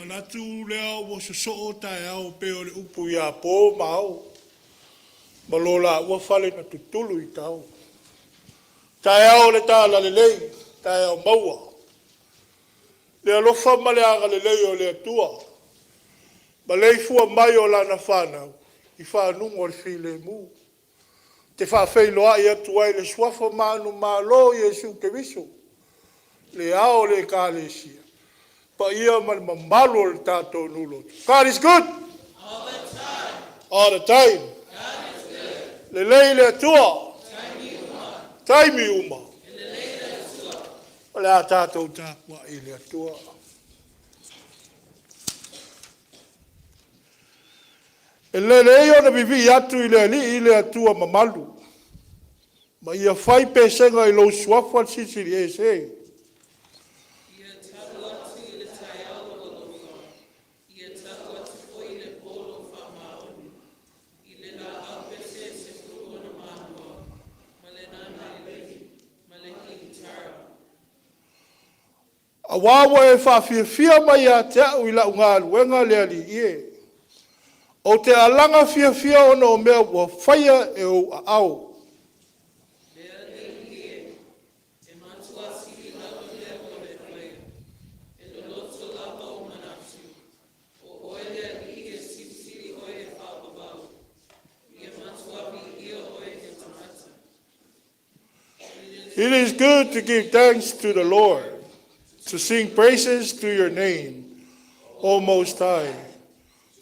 Manatu lea o so tae au peo le upu ia po mau. Malola ua fale na tutulu I tau. Tae au le tāla le lei, tae au maua. Le alofa ma le aga le lei o le atua. Ma lei fua mai o lana whanau. I whanunga o le while mu. Te whawheiloa I atu ai le swafa manu malo Yesu ke viso. Le ao le kālesia. Pa ia man mamalo le tātou nulo. God is good. All the time. All the time. God is good. Le lei le atua. Taimi uma. Le lei le atua. O le a tātou tāpua I le atua. E le lei o na vivi atu I le ali I le atua mamalu. Ma ia whai pesenga I lo suafa sisiri e se. A wawa e whawhiawhia mai a te au I la unga luenga le ali ie. O te alanga whiawhia ona o mea ua whaia e o a au. It is good to give thanks to the Lord, to sing praises to your name, O Most High,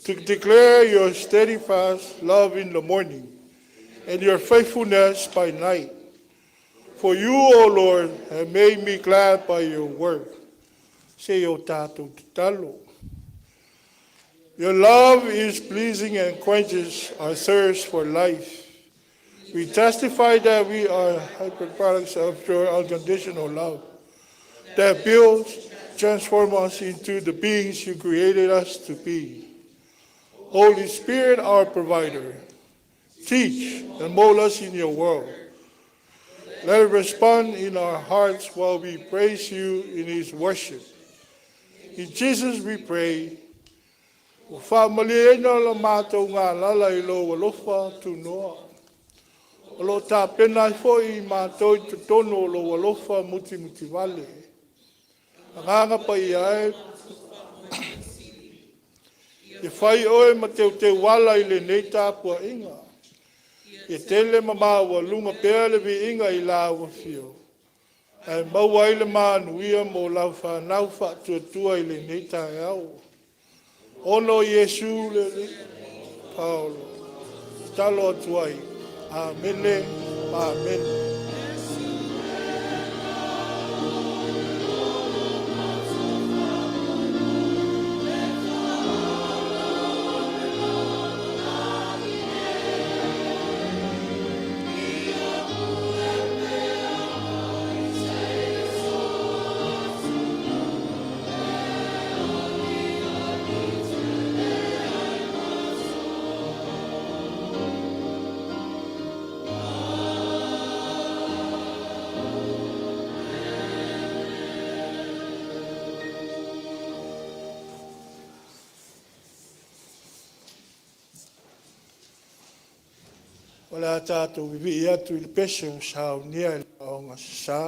to declare your steadfast love in the morning and your faithfulness by night. For you, O Lord, have made me glad by your word. Say, O Tato Talo. Your love is pleasing and quenches our thirst for life. We testify that we are hyper-products of your unconditional love that builds, transforms us into the beings you created us to be. Holy Spirit, our provider, teach and mold us in your world. Let it respond in our hearts while we praise you in his worship. In Jesus we pray. Whamaliena la mātou ngā lala I lo walofa tu noa. O lo tā pena I fōi mātou I te tono o lo walofa muti muti wale. Nganga pa I ae. E whai oe ma te wala I le nei tāpua inga. E tele mama wa lunga pēr le vi inga I la wa fio. E maua I le mānuia mo lau whanau whātua I le nei tāe au. Ono Yesu le Paulo. Talo atuai. Amen. Amen. Wala tātou vivi atu I le pese o sao nia I o ngā sā.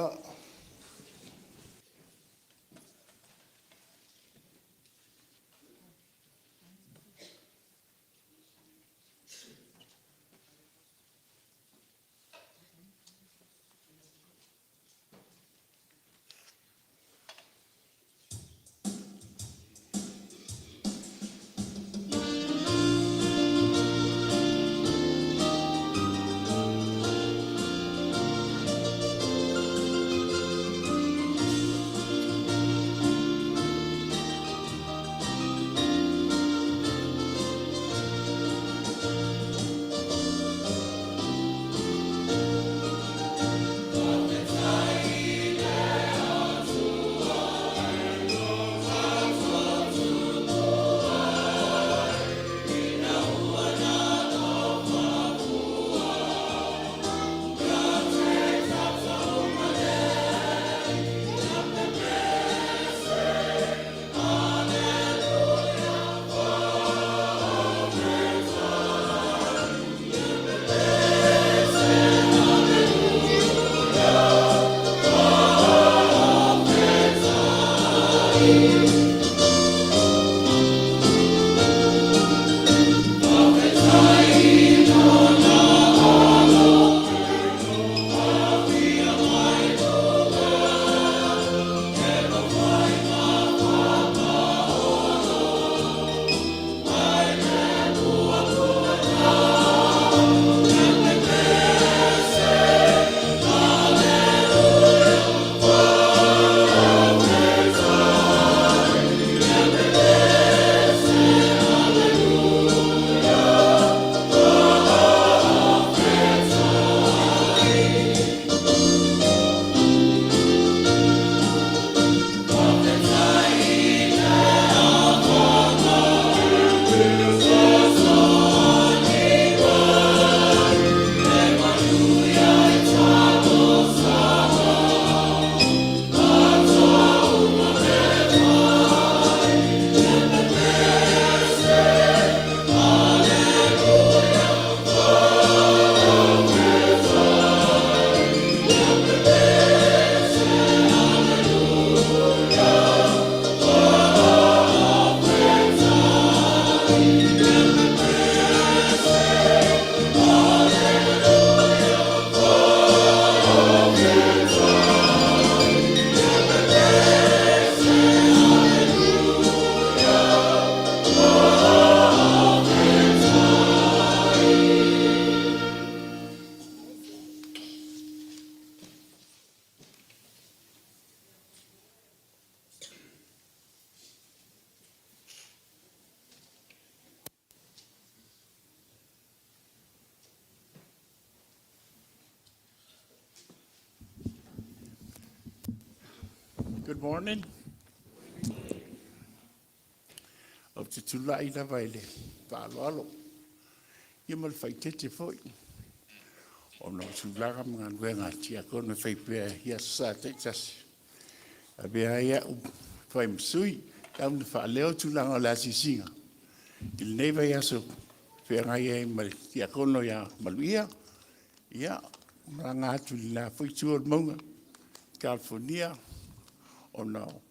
Good morning. Of te tulai na vaile, whaaloalo. Ia mal whaitete foi. O no tulaga mga nuenga tia kone whaipea hia sa te tasi. A bea ia whai msui, tau na whaaleo tulanga o la sisinga. Il neva ia so, whenga ia mal tia kono ia maluia. Ia, maranga atu li la whaitua maunga, California, o no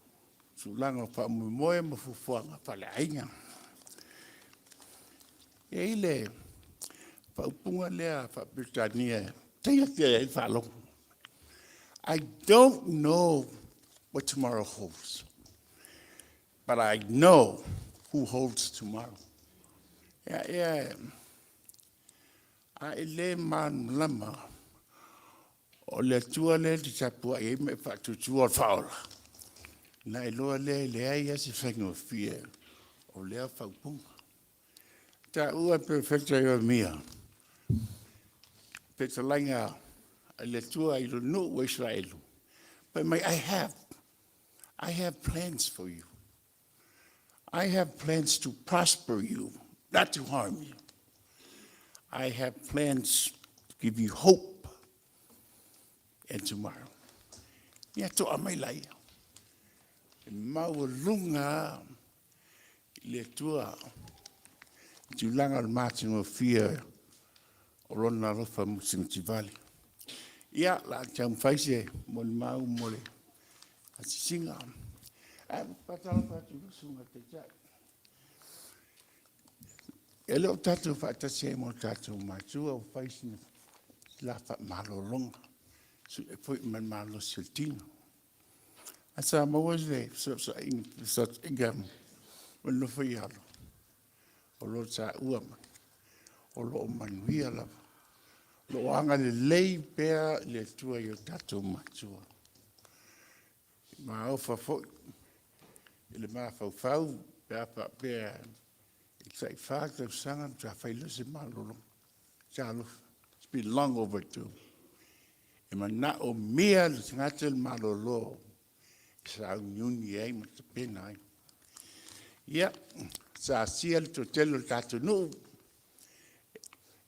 tulanga pa mumoe mafufuanga pale ainga. E ile pa upunga lea pa Britannia tenga tia e whalo. I don't know what tomorrow holds, but I know who holds tomorrow. A ele man lama o le tua le di tapua e me fa tutua faula. Na iloa le aia si whaingo fia o lea whaupunga. Ta ua perfecta yo mia. Peta lainga le tua ilo no o Israelu. But I have plans for you. I have plans to prosper you, not to harm you. I have plans to give you hope and tomorrow. Ia toa mai lai. Maulunga le tua tulanga al marching of fear o rona rofa musimtivali. Ia la cham faise mon mau mole. Asisinga. Patala patu sunga te tai. Ele o tatu fata se mo tatu matua o faise la fa malolonga. Su e foi man malo siltino. Asa mawazle so ingam no foi alo. O lo sa uama. O lo manuia la. Lo anga le lei pea le tua yo tatu matua. Ma o fa foi. Ele ma fau pea pa pea. Sai fata sanga tra failo se malolo. Chalo. It's been long overdue. E mana o mea le ngatel malolo. Sa uniuni ai ma te pena ai. Ia, sa siel to telo tatu no.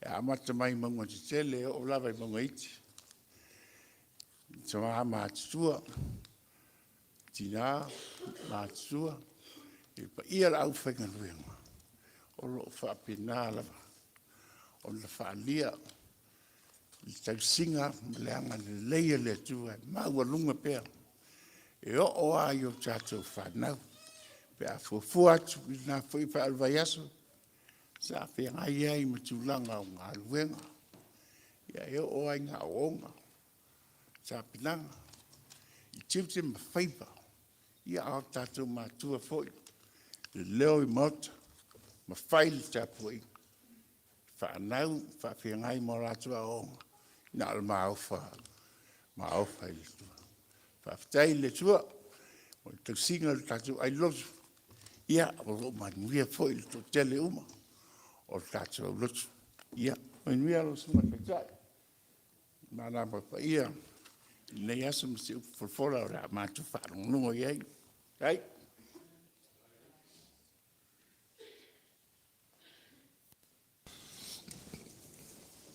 E amata mai mango te tele o lava i mango iti. So ama atua. Tina, ma atua. E pa ia la au whainga luenga. O lo whapena lava. O la whaalia. I tau singa, leanga le leia le tua. Maua lunga pea. E o ai o tātou whanau. Pe a fuafua atu i nā whai pa alwai aso. Sa whengai ai ma tūlanga o ngā luenga. Ia e o ai ngā onga. Sa pinanga. I tiute ma whaipa. Ia au tātou mātua whoi. Le leo i mauta. Ma whaile tāpui. Whanau, whengai mo rātua onga. Nā ala maofa. Maofa i tua. Whaftai le tua, o te singa le tatu ai lotu. Ia, o lo manuia foi le to tele uma, o tatu au lotu. Ia, manuia lo suma whaitai. Mana pa ia, nei aso msi ufolfola o rea mātu whanongo iei. Ai?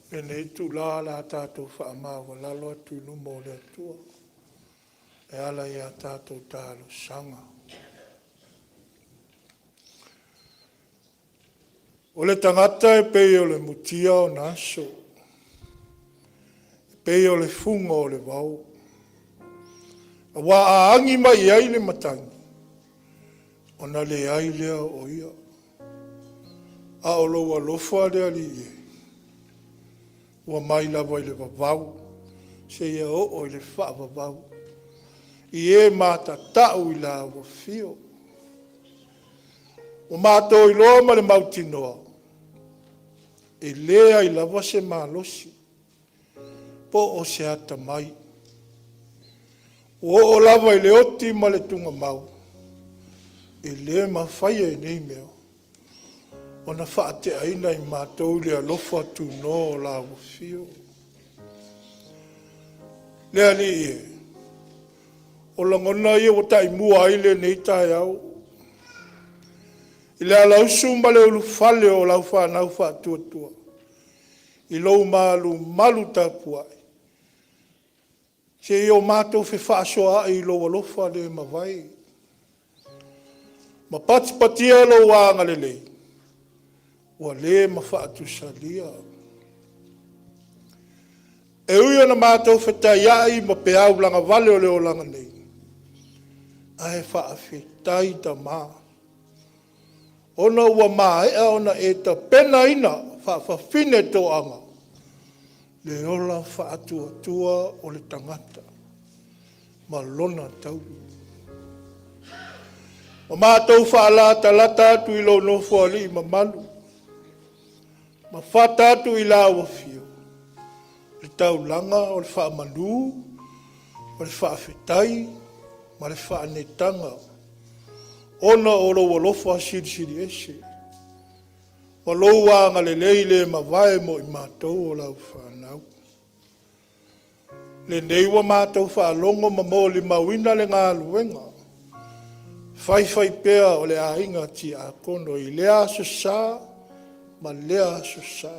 Pene tu la la tātou whaamawa lalo atu lumo le atua. E ala ia tātou tālo sanga. O le tangata e pei o le mutia o naso. E pei o le funga o le wau. A wā aangi mai ai le matangi. O na le ai lea o ia. A o lo wa lofa lea li e. Ua mai lawa i le wawau. Se ia o i le wha wawau. I e mata tau i la wa fio. O mātou i loa ma le mautinoa. E lea i lawa se malosi. Po o se ata mai. O lawa i le oti ma le tunga mau. E lea ma whaia e nei meo. O na whaate aina i mātou le alofa tu no la wa fio. Lea li e. O langona ia o tai mua ile nei tai au. I le alau sumba le ulu fale o lau whanau whātua. I lou malu tapuai. Se i o mātou fe whaasoa i lou alofa le mawai. Ma patia lo wanga lelei. Ua le ma whaatu salia. E uia na mātou whetai ai ma peau langa vale o leo langa nei. Ai whaawhetai ta maa. Ona ua maa ea ona e ta pena ina whaafine tō anga. Le ola whaatua o le tangata. Ma lona tau. Ma mātou whaalata lata atu i lo nofo ali ma malu. Ma whata atu i la ua fio. Le tau langa o le whaamanu, o le whaafetai, ma le whaanetanga. Ona o lo walofa siri ese. Ma lo wanga le leile ma vae mo i mātou o lau whanau. Le neiwa mātou whaalongo ma mo li mawina le ngā luenga. Whai pea o le ainga ti a kono i lea sosa, ma lea sosa.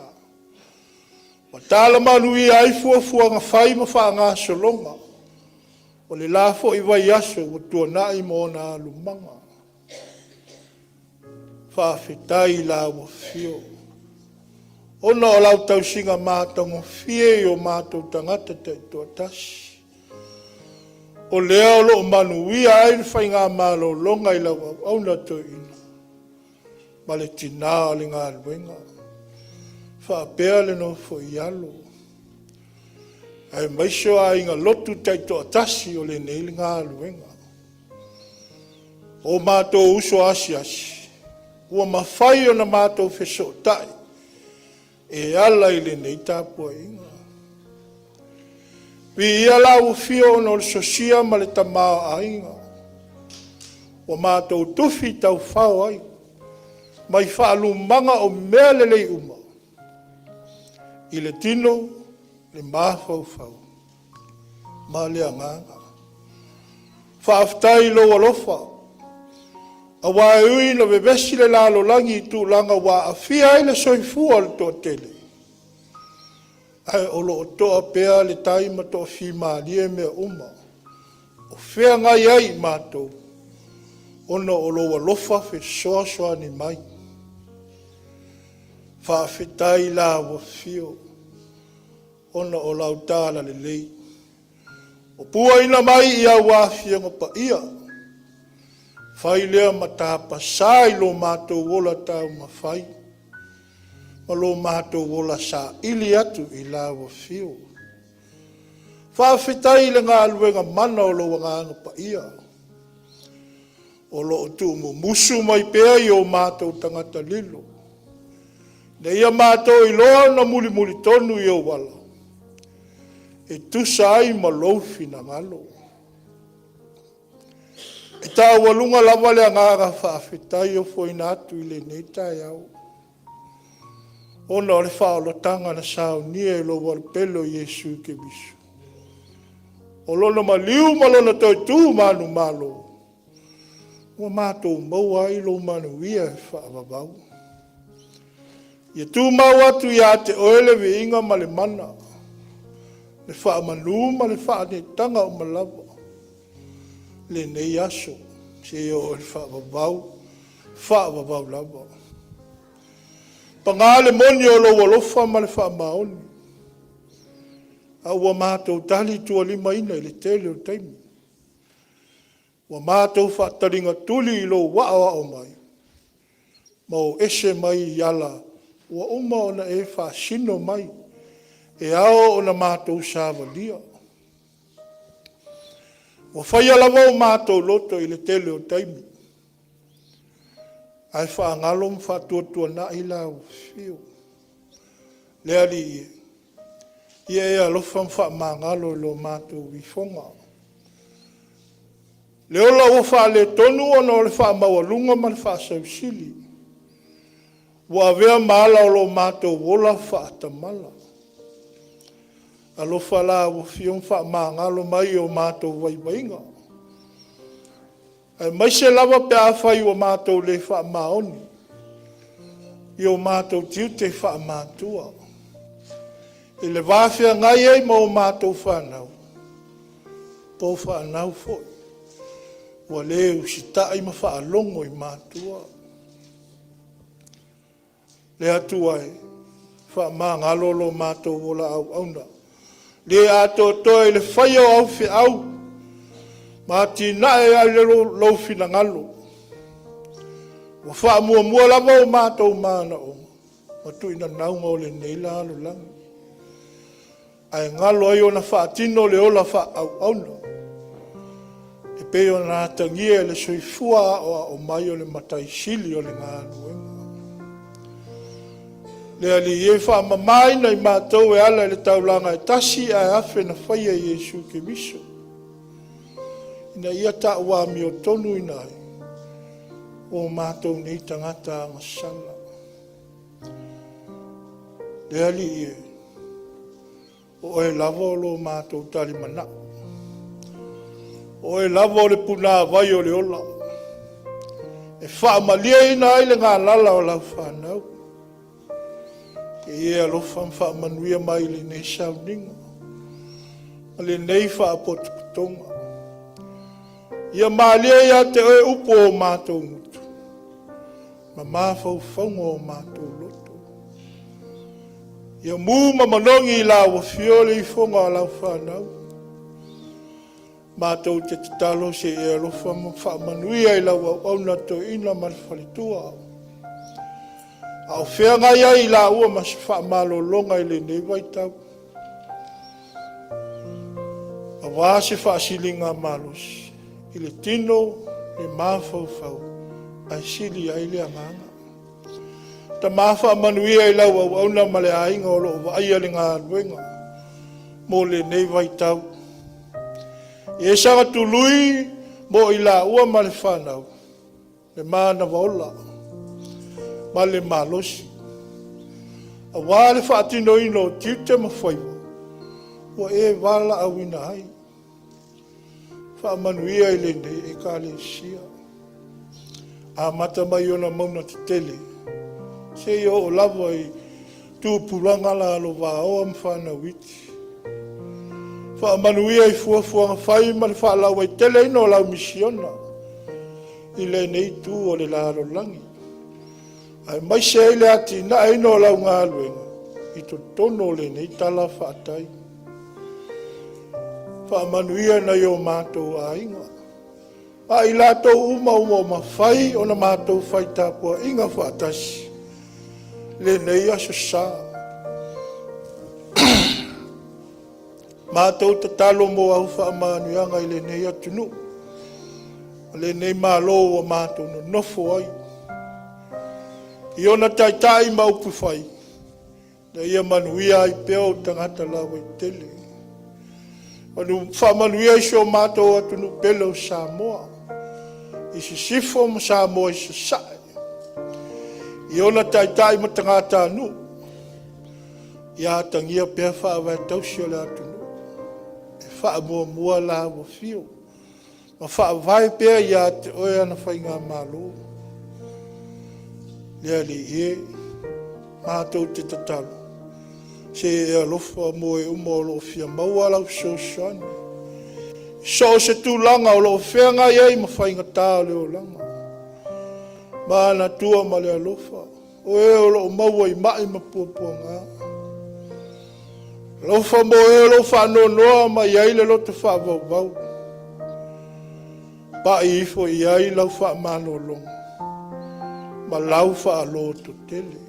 Ma tala manu i ai fuafua ngā whai ma wha ngā solonga. O le lafo i vai aso o tuanai mo na lumanga. Whaafetai la wa fio. Ona o lau tau singa mātango fie o mātou tangata te tuatasi. O lea o lo manu ia ai le whai ngā mālo longa i lau au na to ina. Ma le tina o le ngā luenga. Whaapea le no fo i alo. Ai maiso a inga lotu tai to atasi o le nei le ngā luenga. O mātou uso asi. Ua mawhai o na mātou wheso tai. E ala i le nei tāpua inga. Vi ia lau fio no le sosia ma le tamao ainga. O mātou tufi tau whao ai. Mai whaalu manga o mea le lei uma. I le tino, le mawhau whao. Ma le anganga. Whaaftai lo alofa. A wae ui no bebesi le lalo langi tu langa wa a fia i le soifua le toa tele. Ai olo o toa pea le taima toa fi maalie mea uma. O fea ngai ai mātou. Ona olo wa lofa fe soa ni mai. Whaafetai la wa fio. Ona o lau tāla le lei. O pua ina mai ia wafia ngopa ia. Whai lea matapa sai lo mātou wola tau mawhai. Ma lo mātou wola sa ili atu i lawa fio. Whaafetai le ngā luenga mana o lo wanganga pa ia. O lo o tu mo musu mai pea i o mātou tangata lilo. Ne ia mātou i loa na muli tonu i o wala. E tu sai ma loufi na ngalo. E tā walunga lawa le ngāra whaafetai o fwoi atu i le neitai au. Ona o le whaolotanga na sao nia e lo walpelo Yesu ke bisu. O lona maliu malona toi tū manu malo. Ua mātou maua i lo manu ia e whaavavau. Ia tū mau atu ia te oele vi inga ma le mana. Le whaamanu ma le whaanetanga o malawa. Le nei aso, se o le whaavavau lava. Pangā le moni o lo walofa ma le whaamaoni. A ua mātou tali tua lima ina i le tele o taimi. Ua mātou whaataringa tuli i lo waa o mai. Ma o ese mai i ala, ua uma ona e whaasino mai. E ao ona mātou sāwalia. Ua whaia lawa o mātou loto i le tele o taimi. Ai whaangalo mwhatuatua na i lau fio. Lea li ie. Ia e alofa mwhaamangalo lo mātou wifonga. Le ola ua wha le tonu ona o le whaamawalunga ma le whaasausili. Ua avea maala o lo mātou wola whaatamala. Alofa la ua fio mwhaamangalo mai o mātou waiwainga. Ai mai se lava pe a whai o mātou le wha maoni. I o mātou tiu te wha mātua. I le wāwhia ngai ei ma o mātou whanau. Po whanau foi. Wa leu si tai ma whaalongo i mātua. Le atu ai. Wha maa ngalolo mātou wola au auna. Le ato toi le whaio au whi au. Ma tina e ai le lau whina ngalo. Wa wha mua lava o mātou mana o. Ma tuina naunga o le neila alo langi. Ai ngalo ai o na wha tino le ola wha au auna. E peo na tangia le soifua o mai o le matai sili o le ngānu enga. Le ali e wha mamai nei mātou e ala le taulanga e tasi ai afe na whaia Iesu ke miso. Ina ia ta ua mi o tonu inai o mātou nei tangata ngasala. Le ali e o e lava o lo mātou tali mana. O e lava o le puna vai o le ola. E wha malia ina ai le ngā lala o lau whanau. E alofa wha manuia mai le nei sauninga. A le nei wha apotuputonga. Ia malia ia te oe upo o mātou mutu. Ma māwhau whaunga o mātou loto. Ia mū ma manongi i la wa fiole i whonga o lau whanau. Mātou te talo se e alofa ma wha manuia i lau au na to ina malwhalitua au. Au whea ngai ai la ua ma se wha malo longa i le nei waitau. A wā se wha silinga malos. I le tino le mawhau whau. Ai sili ai le anganga. Ta mawha manuia i lau au na male ainga o loo wa aia le ngā luenga. Mo le nei waitau. E sanga tului mo i la ua ma le whanau. Le mana waola. Ma le malosi. A wale whaatino ino tiu te mawhaiwa. Wa e wala au ina hai. Whaamanuia i le nei e ka le sia. A mata mai ona mauna te tele. Se i o lava i tūpuranga la alo wā oa mwhana witi. Whaamanuia i fuafuanga whai ma le whaalau ai tele ino lau misiona. I le nei tū o le laro langi. Ai mai se le ati na e no lau ngā luenga. I to tono le nei tala whaatai. Whaamanuia na i o mātou a inga. A i lātou uma ma whai o na mātou whai tāpua inga whaatasi. Le nei aso sā. Mātou ta talo mo au whaamanuianga i le nei atunu. Le nei mālo o mātou no nofo ai. I ona taitai maupu whai. Na ia manuia i peo tangata lawa i tele. Anu whamanuia i so mātou atunu pelo Samoa. I si sifo ma Samoa i se sae. I ona taitai ma tangata anu. I atangia pia whaawai tausi o le atunu. E whaamua mua la wa fio. Ma whaawai pia i a te oia na whainga malo. Lea li e, mātou te tatalo. Se e alofa mo e umolo fia maua lau sosoani. So se tūlanga o lo whenga iei ma whainga tā leo langa. Mana tua ma le alofa. O e o lo maua i mai ma puapua ngā. Alofa mo e o lo whano noa ma iei le lo te whavau vau. Pa i ifo iei lau wha mano longa. Ma lau wha alo to tele.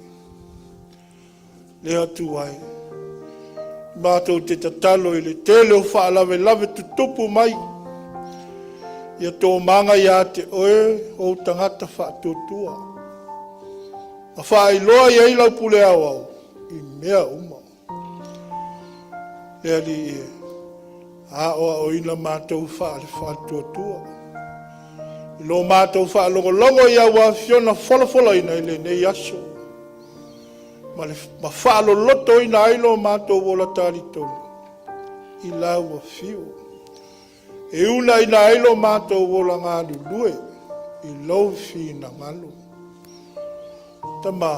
Lea tu ai. Mātou te tatalo i le tele o wha lave tutupu mai. Ia tō manga ia te oe o tangata wha tutua. A wha i loa i eilau pule au au. I mea uma. Lea li e. A oa o ina mātou wha le wha tutua. Lo mātou wha longo ia wa fiona whalafola ina i le nei aso. Ma wha loto ina ailo mātou wola tari tonu. I lau wa fio. E una ina ailo mātou wola ngā lue, I lau whina ngalo. Tama,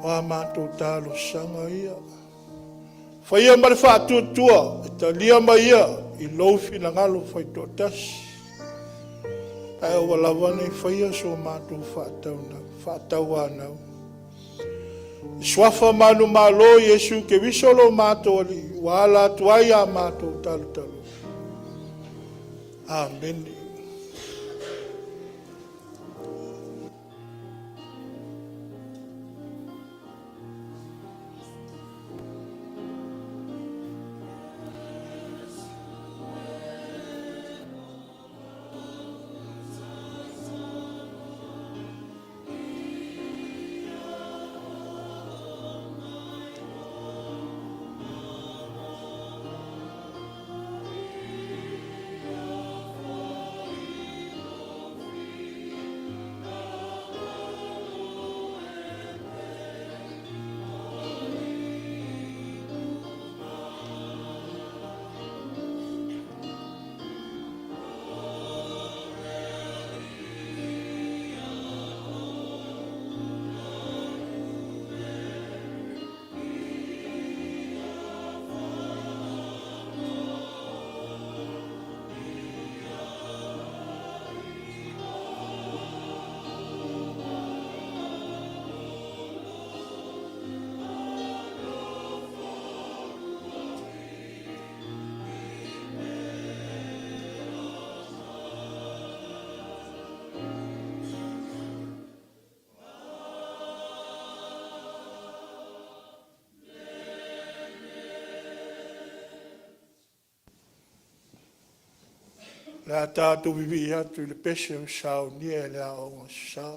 wā mātou tālo sanga ia. Whaia mare whātuatua, e ta lia mai ia, I lau whina ngalo whai tō tasi. Ai o walawa nei whaia so mātou whātau anau. Swafa manu malo Yesu ke visolo mātou ali, wala tuaia mātou talu. Amen. La tātou vivi atu I le pese o sao nia le a o sa.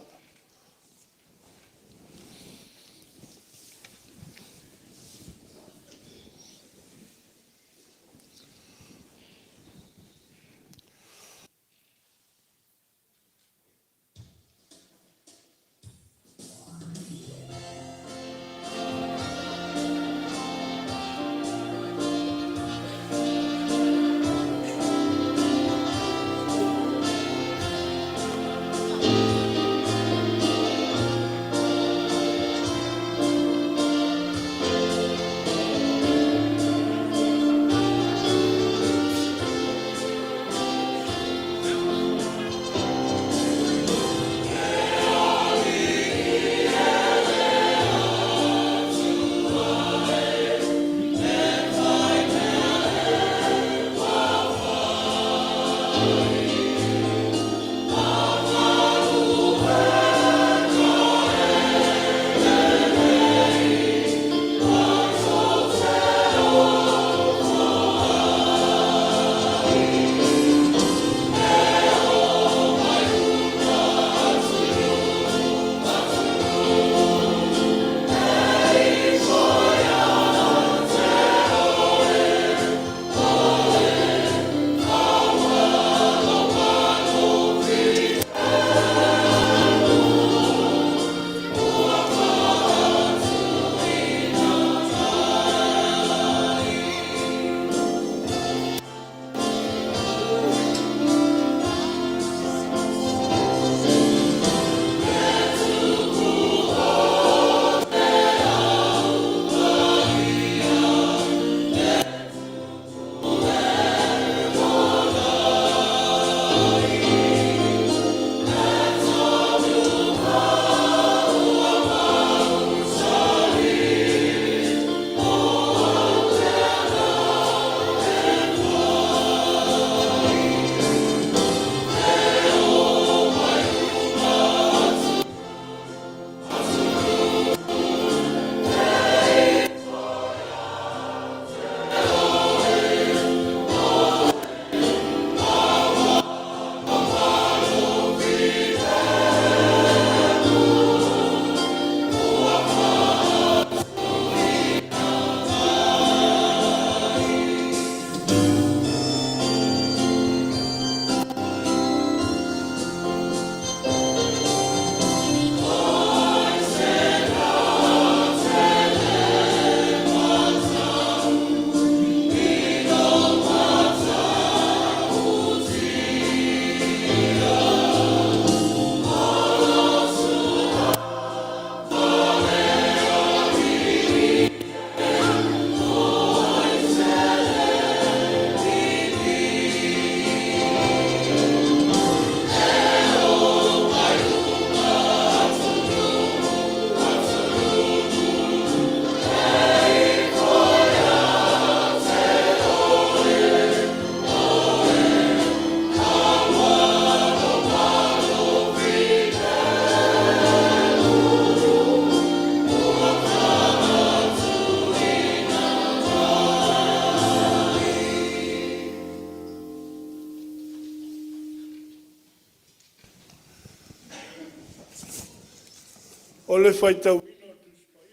O le whaitau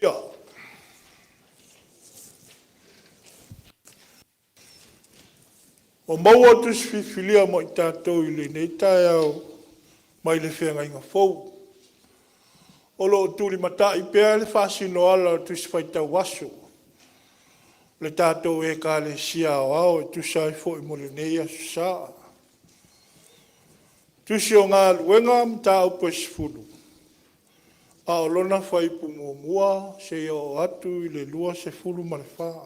ia. O maua tus whiwhilia mo i tātou i le nei tae au mai le whenga inga fou. O lo tūri mata i pēr le whasino ala tus whaitau waso. Le tātou e ka le sia o au e tusai fo i mo le nei asu saa. Tusi o ngā luenga mta au pwes fulu. A o lona whaipu mua se o atu i le lua se fulu ma le whaa.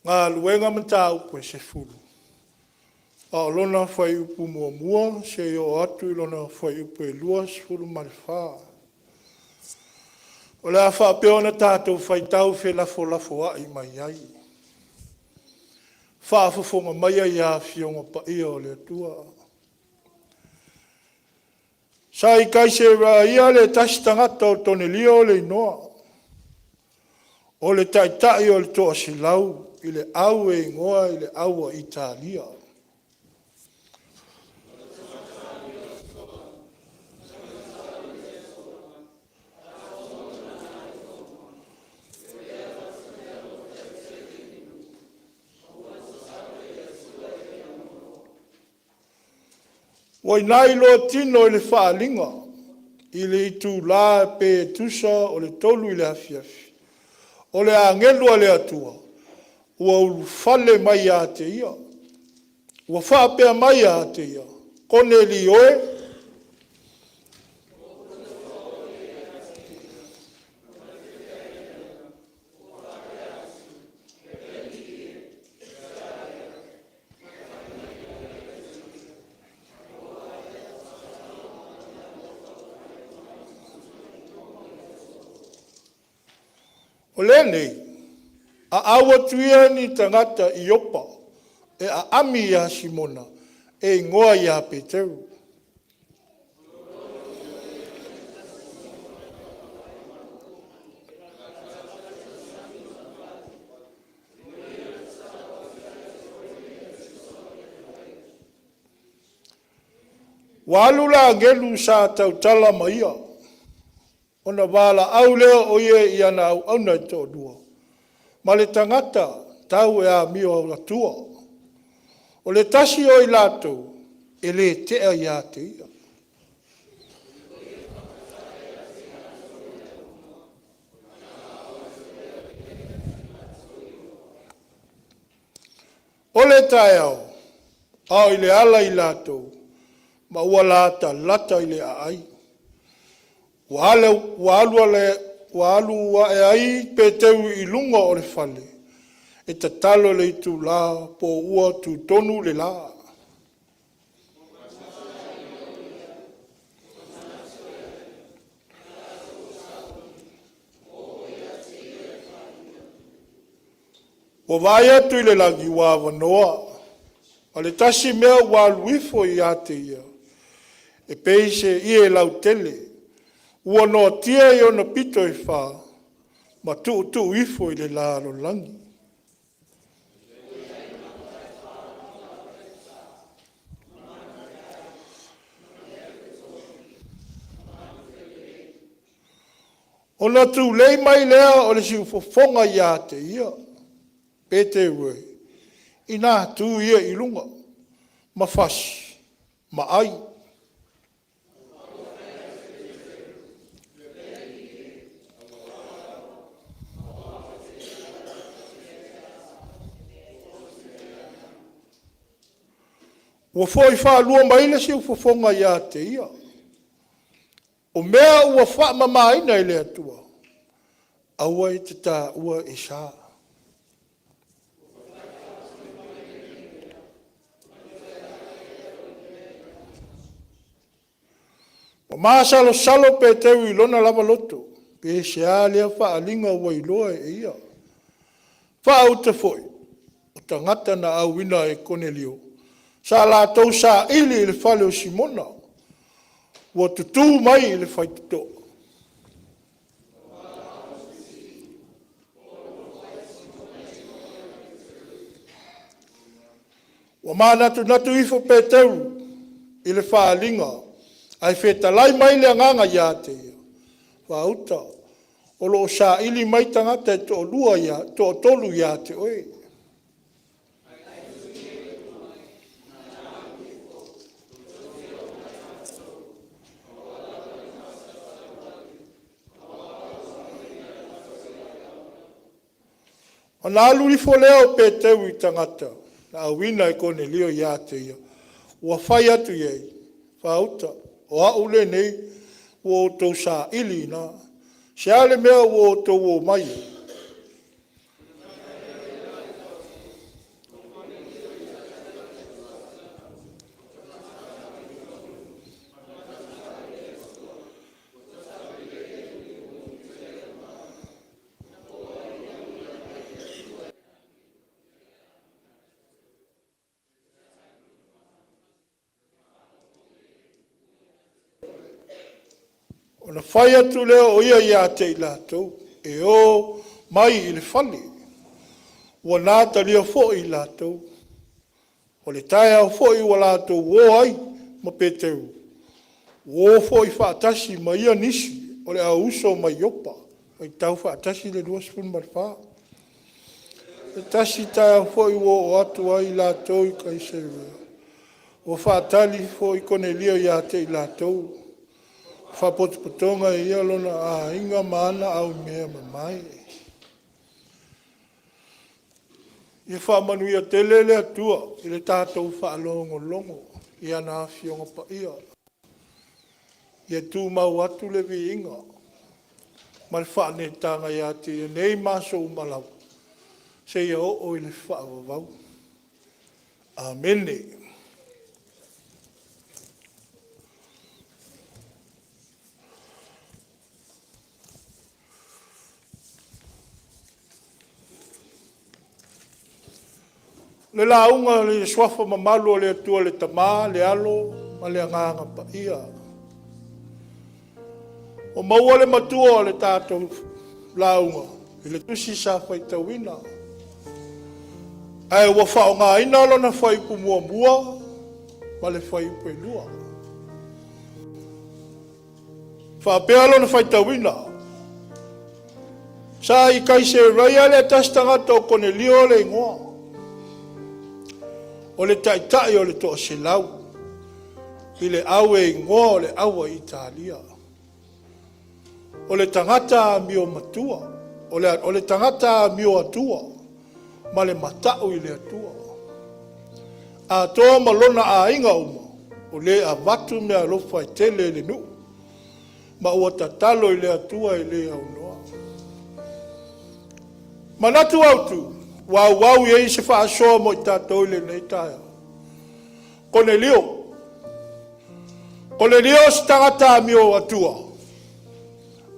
Ngā luenga mta au pwes se fulu. A o lona whaipu mua se o atu i lona whaipu e lua se fulu ma le whaa. O le a whapeona tātou whaitau whe lafo ai mai ai. Whaafafonga mai ai a fionga pa ia o le atua. Sa i kaise ra ia le tasi tangata o Konelio le inoa. O le taitai o le toa silau i le au e ingoa i le aua Italia. Wai nai lo tino i le whaalinga, i le itu la pe tusa o le tolu i le afiafi. O le angelua le atua, ua ulu mai a te ia. Ua whaapea mai a te ia. Konelio e. O lenei, a awa tuia ni tangata i opa, e a ami a Simona, e ngoa i a Peteru. Walula ngelu sa tautala maia, ona wala au leo o ie i ana au auna i tō dua. Ma le tangata tau e amio au Atua. O le tasi o i lātou, e le tea i a te ia. O le tae au i le ala i lātou, ma ua lata lata i le ai. Wa alu wa e ai pe teu i lunga o le whale. E ta talo le tu la po ua tu tonu le la. O vai atu i le lagi wa wanoa. A le tasi mea wa luifo i ate ia. E peise i e lau tele. Ua no tia i ona pito i wha, ma tu ifo i le laro langi. Ona tu lei mai lea o le si ufofonga i a te ia, pete ue, i nā tu ia i lunga, ma fasi, ma ai. Ua foi whaalua mai le si ufofonga i a te ia. O mea ua wha mamaina i le atua. Aua i te tā ua e sā. O maa salo pe teu i lona lava loto. Pe se a lea wha alinga ua i loa e ia. Wha au te foi. O tangata na auina e Konelio. Sa la tau sa ili le fale o Simona. Ua tutu mai le whaituto. Ua maa natu ifo pe teu i le whaalinga. Ai whetalai mai le nganga ia te ia. Whauta. O lo sa ili mai tangata e to lua ia, to tolu ia te oe. O nā luri fo leo pe teu I tangata, na awina e Konelio ia te ia. Ua whai atu iei, whauta, o a ule nei, o tau sa ili na. Se ale mea o tau o mai. O na whai atu leo o ia ia te I lātou, e o mai I le whale. Ua nāta lia fo I lātou. O le tae au fo I wa lātou o ai, ma peteu. O fo I whaatasi ma ia nisi, o le au uso mai opa. O I tau whaatasi le 2 spun marwha. Le tasi tae au fo I o atu ai lātou I kaisere. O whaatali fo I Konelio ia te I lātou. Whapotopotonga I ia lona a inga mana au mea mamai. Ia whamanuia te lele atua, I le tātou whaalongo longo, I ana awhionga pa ia. Ia tū mau atu le vi inga. Mare whaane tanga ia te ia nei maso umalau. Se ia o I le whaavavau. Amene. Le launga le swafa mamalu le atua le tama, le alo, ma le anganga pa ia. O maua le matua le tātou launga, I le tusi sa whai tauina. Ai ua whao ngā ina lona whai pu mua mua, ma le whai upe lua. Whaapea lona whai tauina. Sa I kaise raia le tastangata o Konelio le ingoa. O le taitai o le toa se lau. I le awe ingoa o le awa Italia. O le tangata amio matua. O le tangata amio atua. Ma le matau I le atua. A toa malona a inga uma. O le a vatu mea lofa I tele le nu. Ma ua tatalo I le atua I le au noa. Manatu autu. Wau I se wha asoa mo I tātou le nei taia. Konelio. Konelio se tangata amio atua.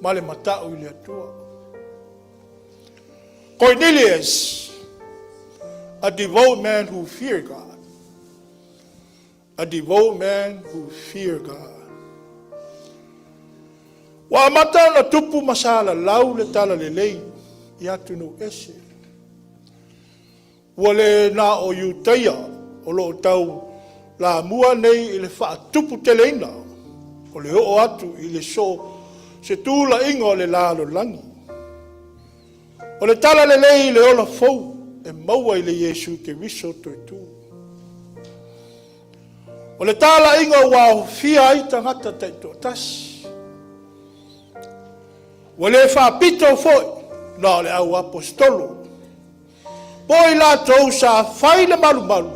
Ma le matau I le atua. Cornelius. A devout man who feared God. A devout man who feared God. Wa mata na tupu masala lau le tala le lei. I atu no ese. Wale na o Utaia, o lo tau la mua nei I le wha tupu teleina, o le o atu I le so, se tūla inga o le lalo langi. O le tala le lei le ola fau, e maua I le Yesu ke wiso to tu. O le tala inga wao fia I tangata te to tas. Wale wha pito foi, na le au apostolo. Poi lātou sa whai le malu malu.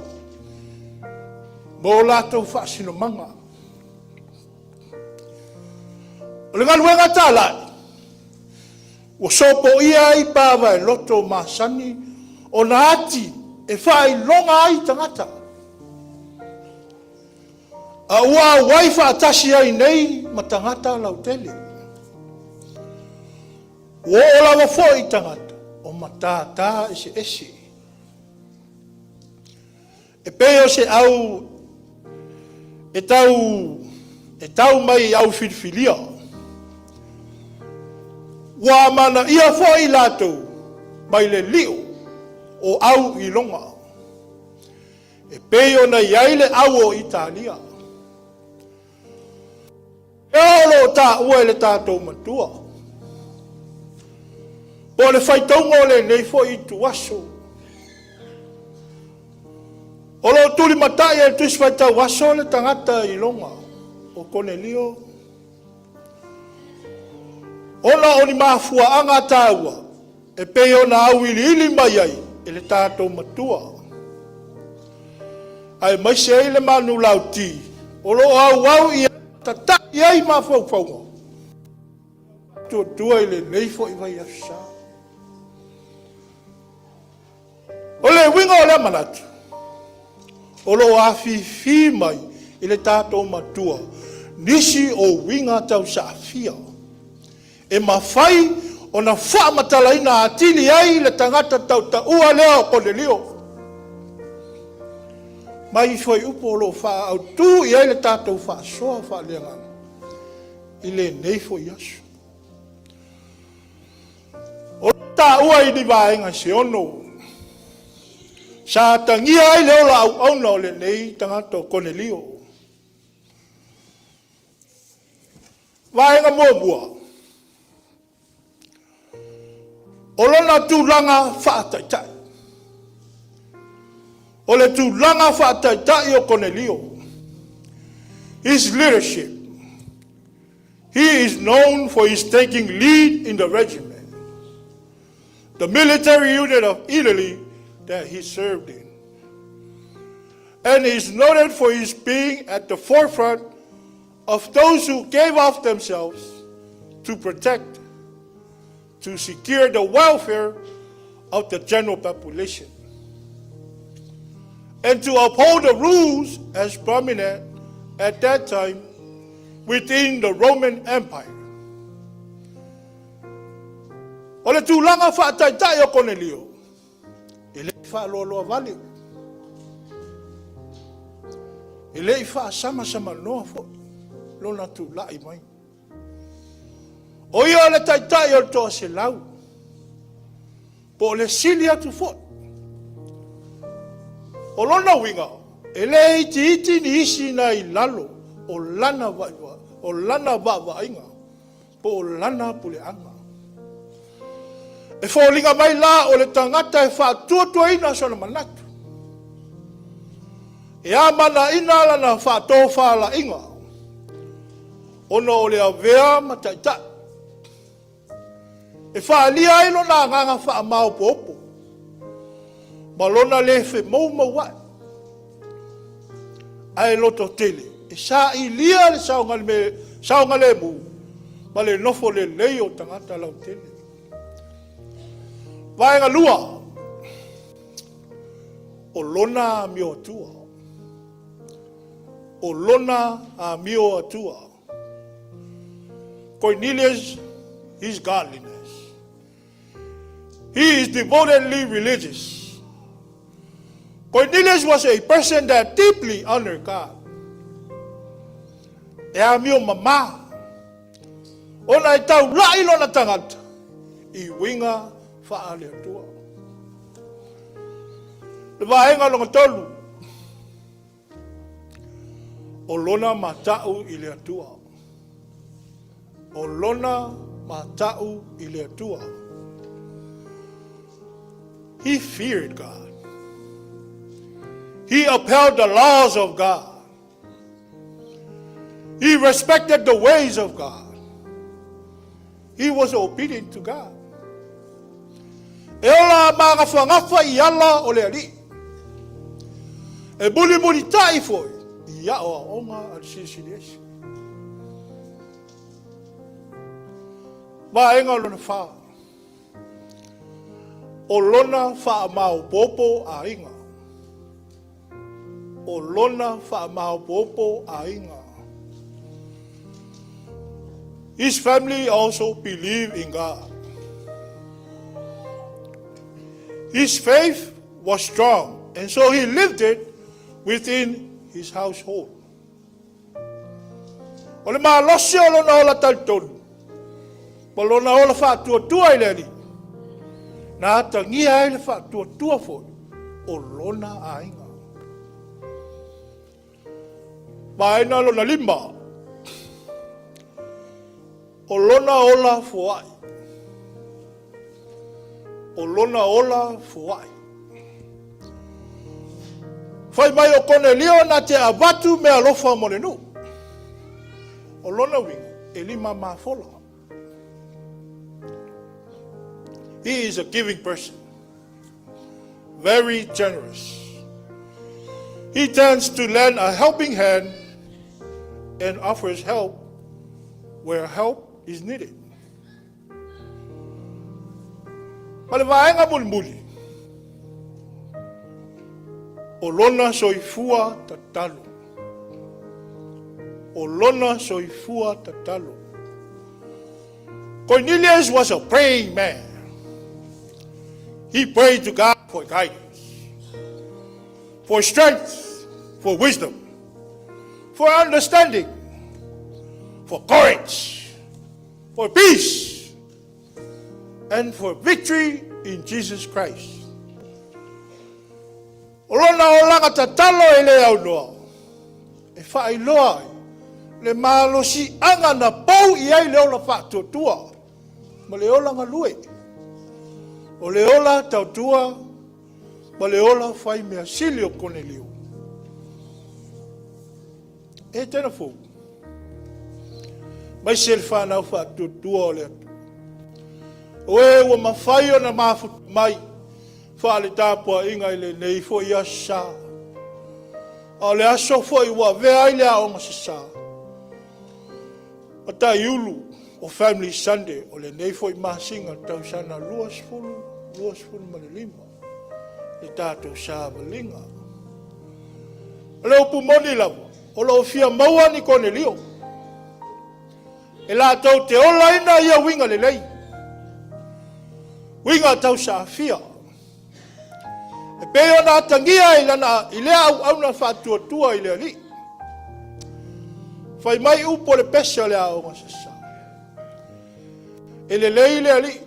Mo lātou whaasino manga. O le Galuega tālai. O sopo ia I pāwa e loto māsani. O na ati e whai longa ai tangata. A ua wai whaatasi ai nei ma tangata lau tele. O olawa fo I tangata. O matata ese ese. E peo se au e tau mai au filfilia. Wa mana ia fo I lātou mai le liu o au I longa. E peo na iai le au o Italia. Olo ta ua le tātou matua. Po le whaitaunga o le nei fo i tuaso. O lo tuli matai e tuis whaitau aso le tangata i longa. O Konelio. Ona o ni mafua anga tāua. E pe ona au ili mai ai. E le tātou matua. Ai mai se le manu lauti. O lo au i tata i ai mafau faunga. Tua i le neifo i vai asa. O le winga o le manatu. O lo afi mai i le tātou matua. Nisi o winga tau sa afia. E mawhai o na whaamatalaina atili ai le tangata tau ta ua leo Konelio. Mai foi upo lo wha au tu i ai le tātou wha soa wha leangana. I le neifo i asu. O ta ua i ni vaenga se ono. Sa tangia ai leo la au no le nei tangata Konelio. Vaenga mua. O lona tūlanga whaataitai. O le tūlanga whaataitai o Cornelio. His leadership. He is known for his taking lead in the regiment, the military unit of Italy that he served in. And he is noted for his being at the forefront of those who gave off themselves to protect, to secure the welfare of the general population, and to uphold the rules as prominent at that time within the Roman Empire. O le tūlanga whaataitai o Cornelio, e le whaaloaloa vale. E le whaasama noa fo, lona tūlai mai. O ia le taitai o toa se lau. Po le sili atu fot. O lona winga. E le iti ni isi na i lalo. O lana vaiwa. O lana vava inga. Po o lana pule anga. E fōlinga mai la o le tangata e whātua ina sona manatu. E amana ina lana whātofa la inga. Ono o le avea mataitai. E whaalia ilo nā nganga wha mau popo. Malona le whi mau wai. Ai loto tele. E sa i lia le saunga le mu. Ma le nofo le lei o tangata lau tele. Vaenga lua. O lona amio atua. O lona amio atua. Cornelius, his godliness. He is devotedly religious. Cornelius was a person that deeply honored God. E amio mama. Ona e tau rai lona tangata. I winga whaale atua. Le vaenga longa tolu. O lona matau i le atua. O lona matau i le atua. He feared God. He upheld the laws of God. He respected the ways of God. He was obedient to God. E ola mga whangafa i ala o le ali. E muli tai foi. I a o onga al CCCAS. Vaenga lona wha. O lona wha mau popo a inga. O lona wha mau popo a inga. His family also believed in God. His faith was strong, and so he lived it within his household. O le maa losi o lona ola tautonu. Pa lona ola whātua i leni. Nā tangia ai le whātua foi. O lona a inga. Maena lona lima. O lona ola fuai. O lona ola fuai. Fai mai o Konelio na te abatu me alofa morenu. O lona winga, e lima mafola. He is a giving person. Very generous. He tends to lend a helping hand and offers help where help is needed. Malepeai mulmuli. O lona soifua tatalo. O lona soifua tatalo. Cornelius was a praying man. He prayed to God for guidance, for strength, for wisdom, for understanding, for courage, for peace, and for victory in Jesus Christ. Olona olanga tatalo ele au noa. E whaailoa le malosi anga na pau i ai leo la whaatotua. Ma le ola ngalue. O le ola tautua, ma le ola whai mea sili o Konelio. Etena Fou. Mai se le whanau whaatotua o le atu. O e ua mawhai o na mafutu mai. Whaale tāpua inga i le nei fo i asa. O le aso fo i ua vea i le aonga se sa. O ta iulu o Family Sunday o le nei fo i masinga tau sana luas fulu ma le lima. Le tātou sa valinga. O le upu moni lava. O le ofia maua ni Konelio. E la tau te ola ina ia winga le lei. Winga tau sa afia. E peo na tangia i lea au na whātua i lea li. Whai mai upo le pesa lea o ngasasa. E le lei lea li.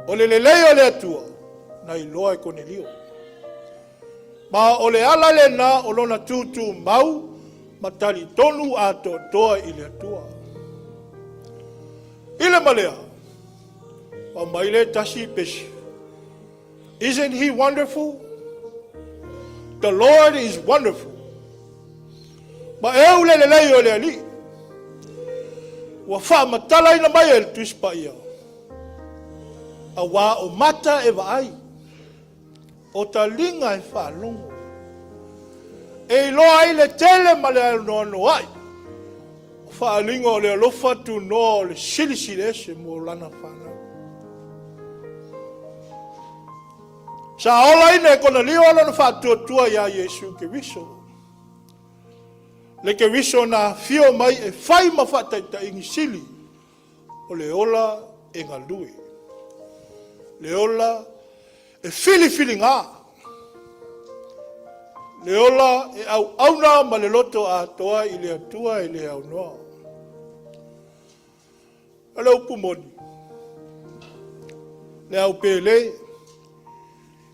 O le lei o lea tua. Na i loa e Konelio. Ma o le ala le na o lona tutu mau. Ma tali tonu a toa i lea tua. Ile malea. O mai le tasi pesi. Isn't he wonderful? The Lord is wonderful. Ma e ule le lei o le ali. Wa wha matala ina mai e tuispa ia. A wā o mata e waai. O ta linga e wha longo. E loa i le tele ma le noa noai. Wha linga o le alofa tu noa o le silisile ese mo lana whana. Sa ola ina e Konelio ala na whātua ia Yesu ke wiso. Le ke wiso na fio mai e whai ma whataita ingi sili. O le ola e ngalui. Le ola e fili ngā. Le ola e au auna ma le loto a toa i le atua i le au noa. Ale upu moni. Le au pele.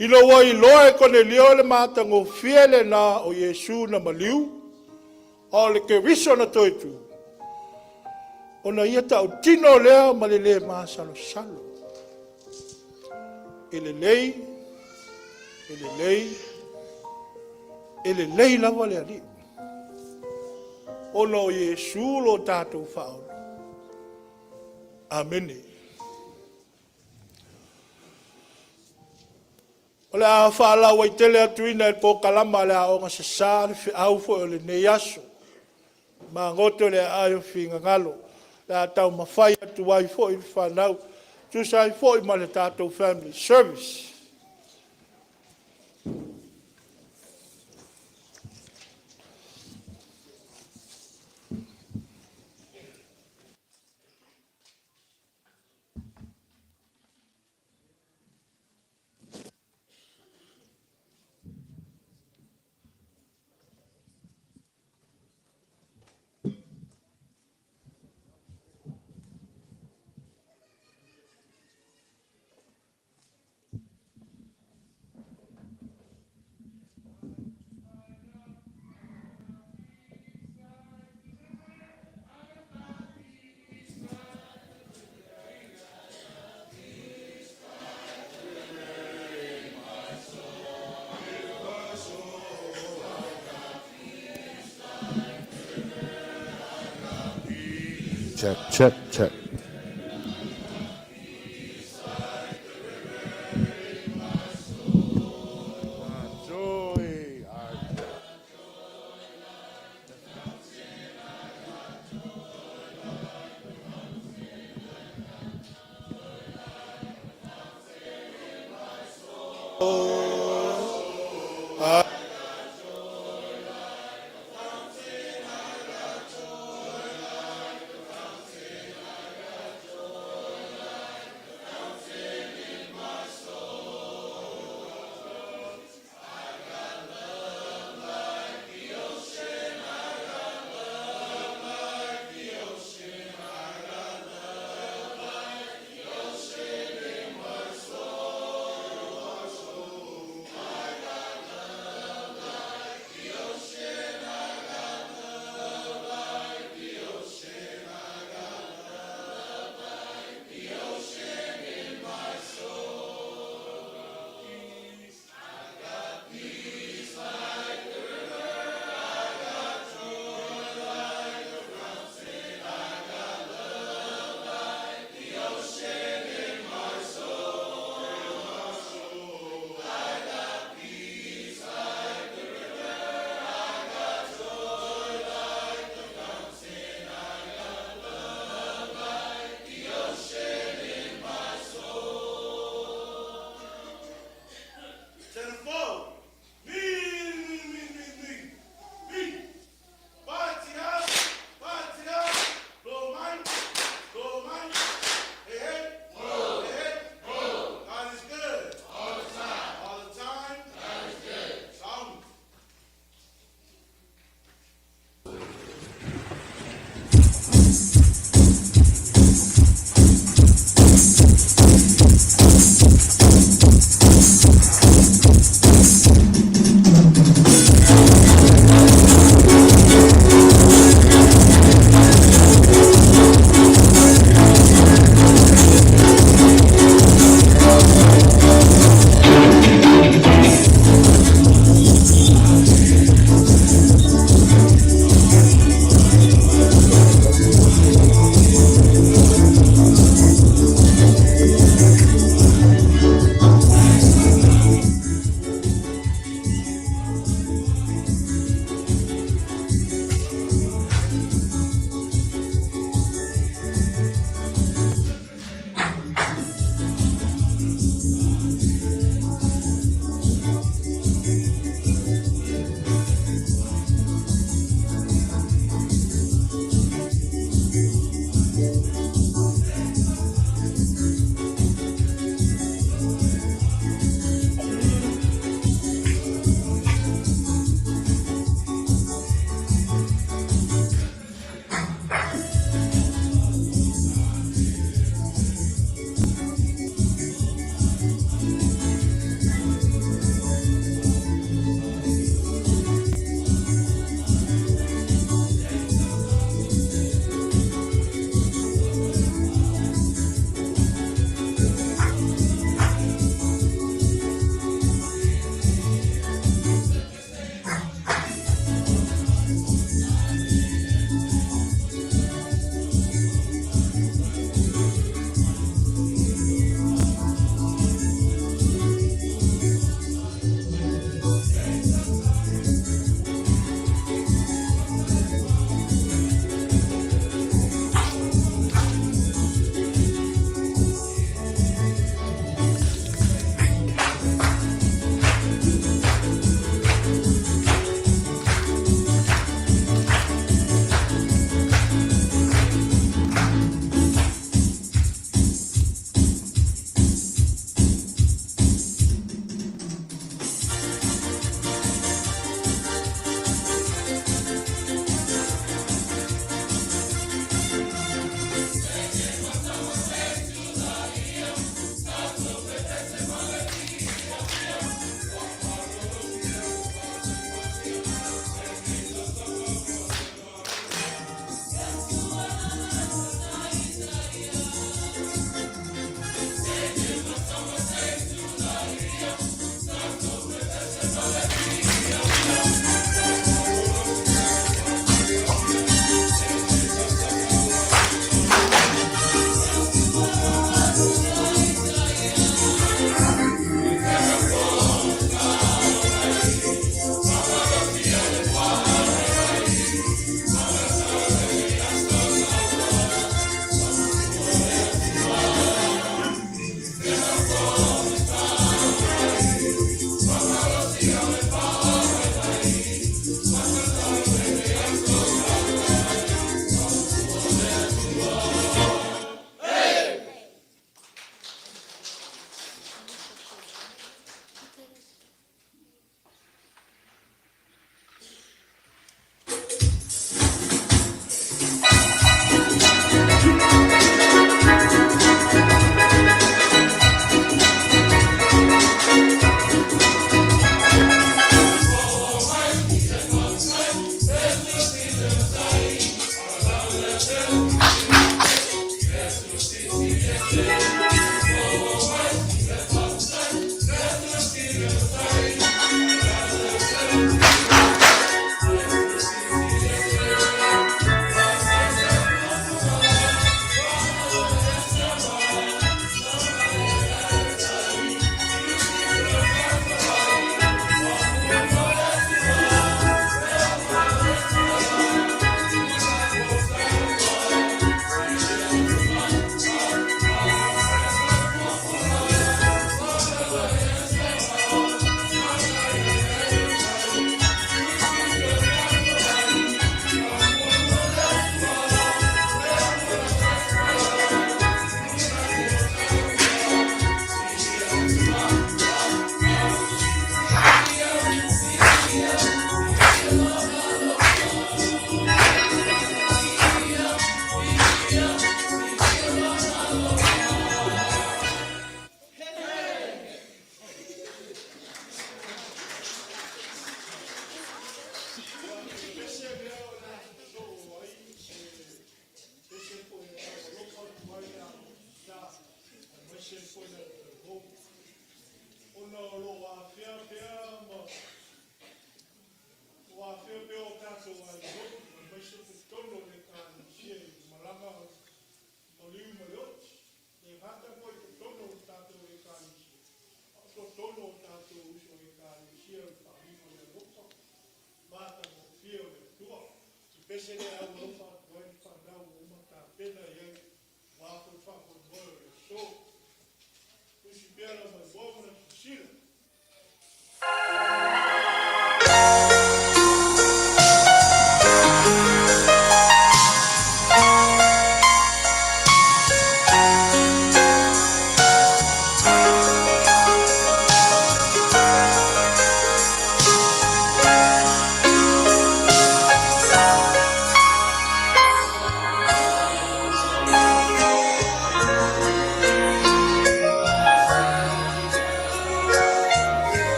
Ilo wa i loa e Konelio le mātango fiele na o Yesu na maliu. O le ke wiso na toitu. O na ia tau tino lea ma le le maa salo salo. Ele lei lava le ali. O no Yesu lo tātou whao. Amene. O le a whaala wai tele atuina e po kalama le a o nga sasa le fi au fo o le neiaso. Ma ngoto le a o fi ngangalo. Le a tau mawhai atu wai fo i whanau. Tu sai fo i ma le tātou family service. check. Joy.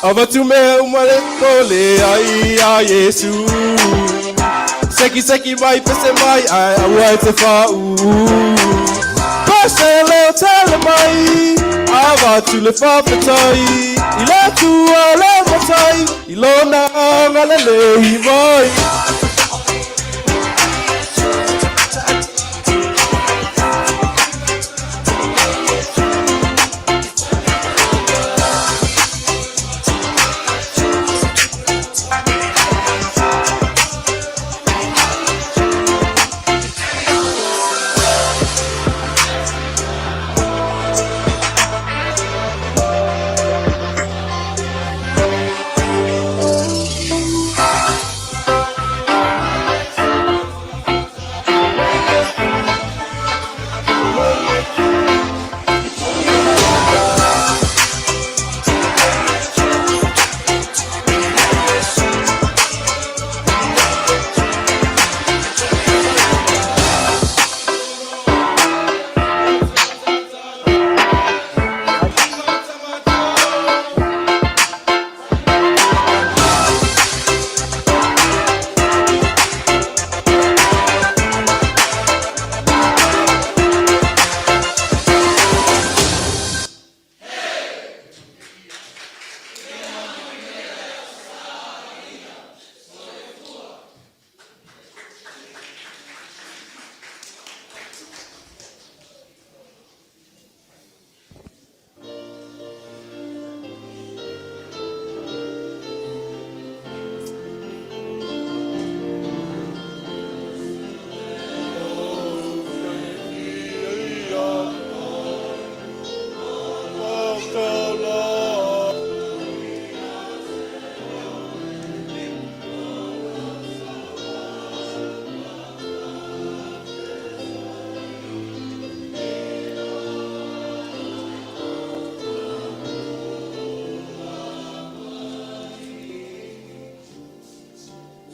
Avatume umale kole ai a Yesu. Seki mai pese mai ai awai te whau. Pase leo tele mai, avatu le whawhatai. I le tua le matai, i lona ngale lehi vai.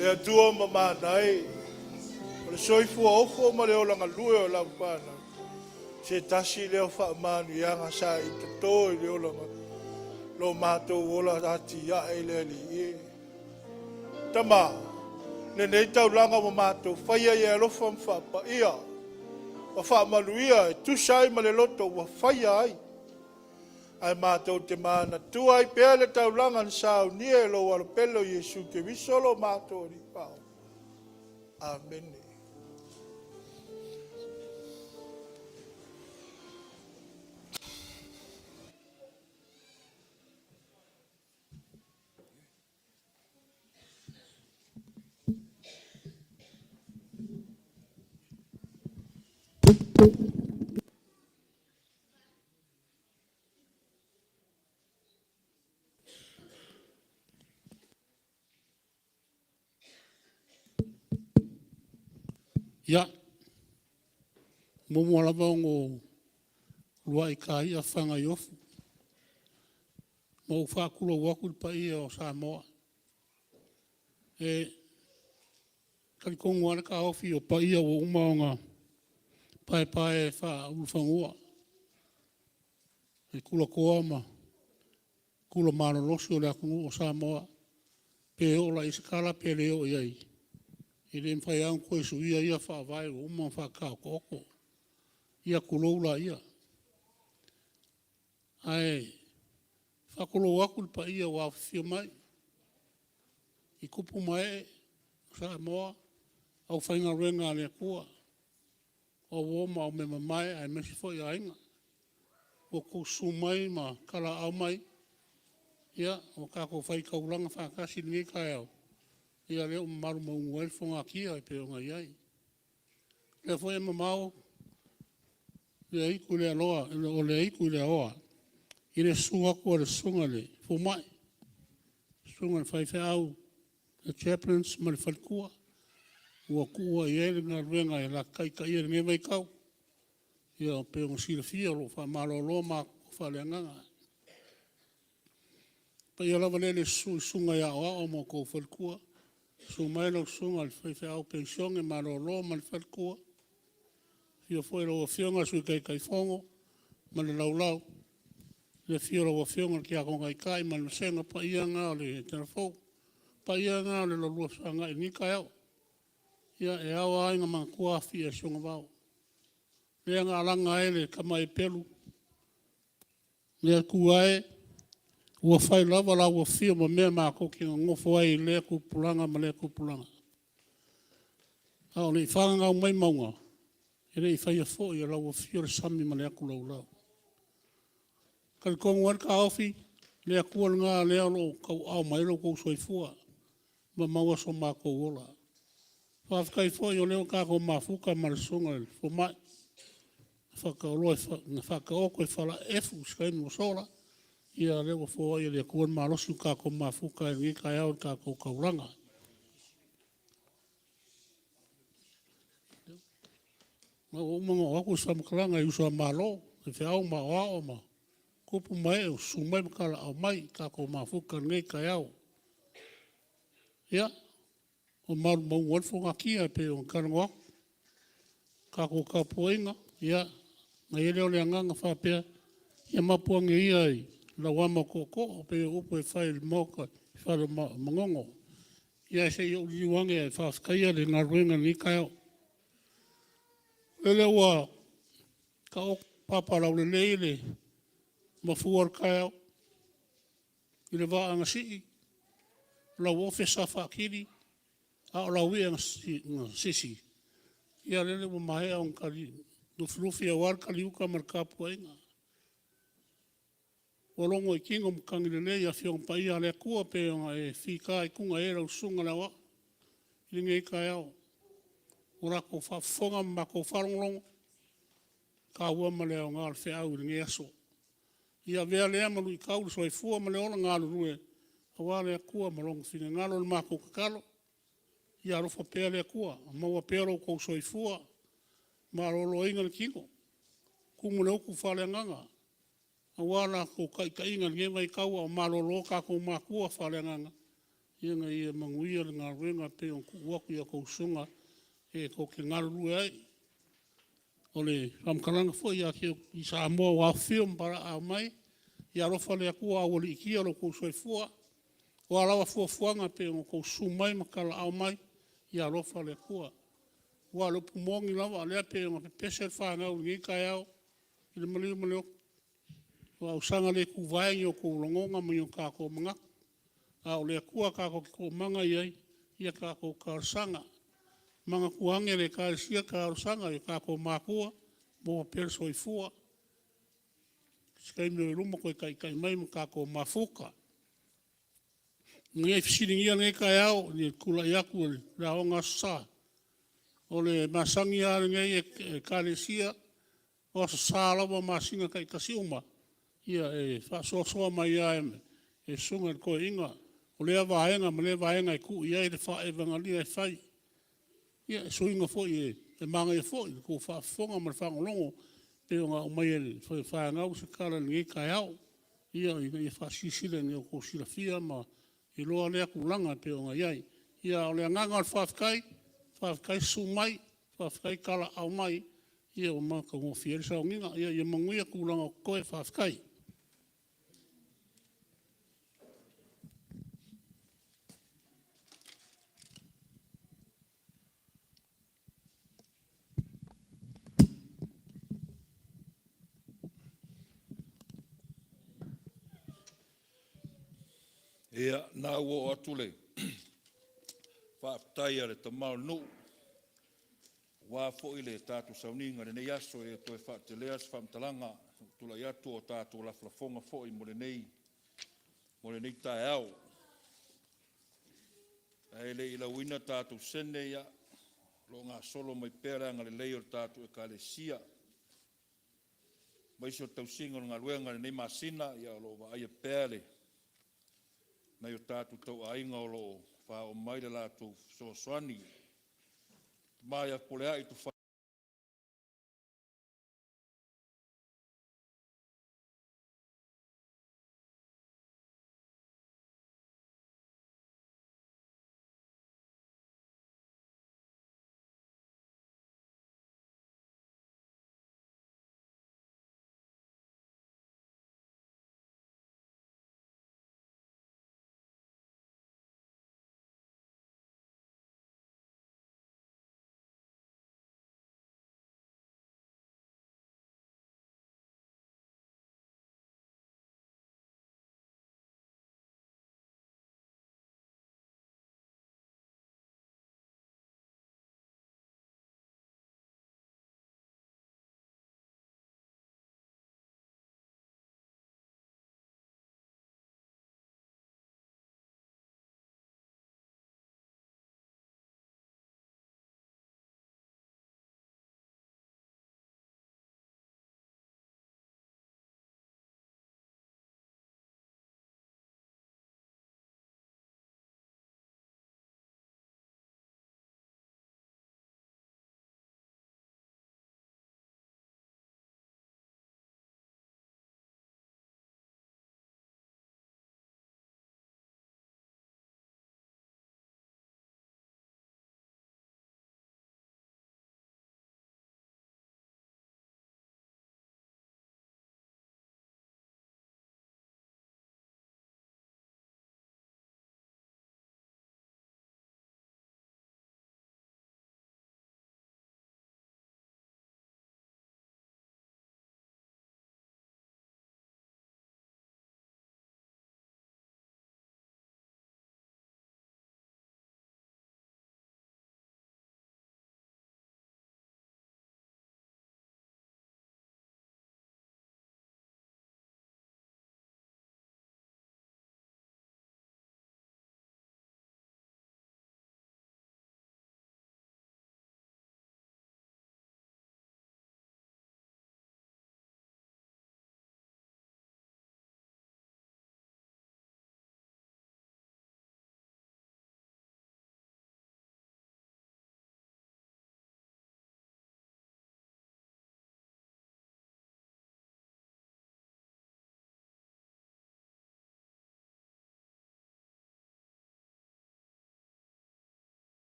Le atua mamanai. O le soifu a ofo ma le olanga lue o laupana. Se tasi leo wha manu ianga sa i te toi le olanga. Lo mātou ola ati ia e le li e. Tama, nei tau langa ma mātou whaia i alofa mwha pa ia. Wa wha manu ia e tusai ma le loto wa whaia ai. Ai mātou te mana tuai pēr le tau langa ni sao nie lo wala pelo Yesu ke visolo mātou ni pao. Amen. Ia, momo lava ngo lua i ka ia whanga i ofu. Mau whakula waku pa ia o Samoa. E kari kongu ana ka ofi o pa ia o umaonga pae wha ulwhangua. E kula koa ma kula mana losi o le akungu o Samoa. Pe ola i sakala pe leo iai. I le mwhai ang koe su ia whaavai o umang whakao koko. Ia kuloula ia. Ai, whakolo wakul pa ia wa whio mai. I kupu mai, sa moa, au whainga renga le kua. O woma o me mai, ai mesi fo ia inga. O ko su mai ma kala au mai. Ia, o kako whai kaulanga whakasi ni kai au. Ia leo maru maungu elfonga kia e peonga iai. Le fo e mamau, le aiku le aloa, o le aiku le oa. I le sunga kua le sunga le, fo mai. Sunga le whaiwhe au, le chaplains ma le whalkua. Ua kua i ele ngā ruenga e la kai kai e nge mai kau. Ia o peonga sila fia lo wha malo lo ma ko wha le nganga. Pa ia lava le sunga ia oa o mo ko whalkua. So mai lo sunga le whaiwhe au pension e malo lo ma le whalkua. Ia foi lo fionga sui kai kai fongo, ma le laulau. le fiora wa fionga ki a konga i kai man senga pa ia ngā le Etena Fou pa ia ngā le lorua sanga i ni kai au ia e awa ainga man kua fia sionga wau le ngā langa ele kama e pelu le kuae ua whai lava la ua fia ma mea mako ki ngofo ai le kupulanga ma le kupulanga au le whanga ngau mai maunga e rei whai a fo i a lau a fia le sami ma le aku lau lau kari kongu ar ka ofi le akua ngā le alo kau au mai lo kou soifua ma maua so mako ola whafkai fo i o leo kako mafuka ma le sunga fo mai whakaoko e whala efu skai mo sola ia lewa fo ia le akua malosu kako mafuka e ngi kai au kako kauranga ma o mga ako sa makalanga i usua malo e whiau ma o ao ma kupu mai o sumai makala au mai kako mafuka ngai kai au ia o maru mau walfo ngā kia pe o karangoa kako kapoinga ia na ele o le anganga whapea ia mapuange ia i la wama koko pe upo e whai moka whare mangongo ia se i o liwange e whawhkaia le ngā ruenga ni kai au ele ua ka o paparau le leile mafuar kai au i le waa anga sii la wofe sa whakiri a o la ui anga sisi ia lele wa mahe au ngari nufirufi a war kali uka markapua inga walongo i kingo mkangi le nei a fiong pa ia le kua pe o e whika i kunga e rau sunga la wa i ngei kai au ora ko whafonga mako wharongolongo ka ua ma leo ngā le au i ngei aso ia vea lea malu i kauru so e fua ma leo ngā lurue a wā lea kua malongo whine ngalo le mako kakalo ia rofa pēr lea kua maua pēro kou so e fua ma rolo inga le kingo kumu le uku whale nganga a wā la ko ka inga le ngewa i kaua o ma rolo ka kou makua whale nganga ia nga ia manguia le ngā ruenga pe o kuwaku ia kou sunga e ko ke ngaruru ai o le ramkaranga fo ia ke i sa moa wa film para a mai ia rofa le akua o le ikia lo kou soifua o alawa fuafuanga pe o kou sumai makala au mai ia rofa le akua wa lo pumongi lawa lea pe o pepese whanga o ngi kai au i le maliu malio wa usanga le kuvaengi o kou longonga mai o kako mga a o le akua kako ki kou manga iai ia kako karsanga mga kuange le karisia karsanga i kako makua mo perso i fua skai me ruma ko kai mai mo kako mafuka ngai fisiringi ngai kai au ni kula yaku la onga sa o le masangi a ngai e karisia o sa la mo masinga kai kasiuma ia e fa so mai ia e sunga ko inga o le vaenga me le vaenga ku ia e fa e vangali e fai ia so inga fo e manga e fo ko fa fonga ma fa longo pe o mai e fa nga o se kala ni kai au ia i fa sisile ni ko sila fia ma i loa le kulanga pe o ngai ia o le nganga fa kai sumai fa kai kala au mai ia o ma ko fiel sa nginga ia manguia kulanga ko e fa kai Ia, nā ua o atu le. Whaapatai a le tamau nu. Wā fo i le tātu sauninga le nei aso e toi whaateleas whamtalanga. Tula i atu o tātu laflafonga fo i mole nei tae au. E le ila wina tātu sene ia. Lo ngā solo mai pēranga le leio tātu e ka le sia. Maisio tausinga ngā luenga le nei masina ia lo wa aia pēle. Na yo tātu tau ainga o lo wha o maile la tu so soani. Mai a polea i tu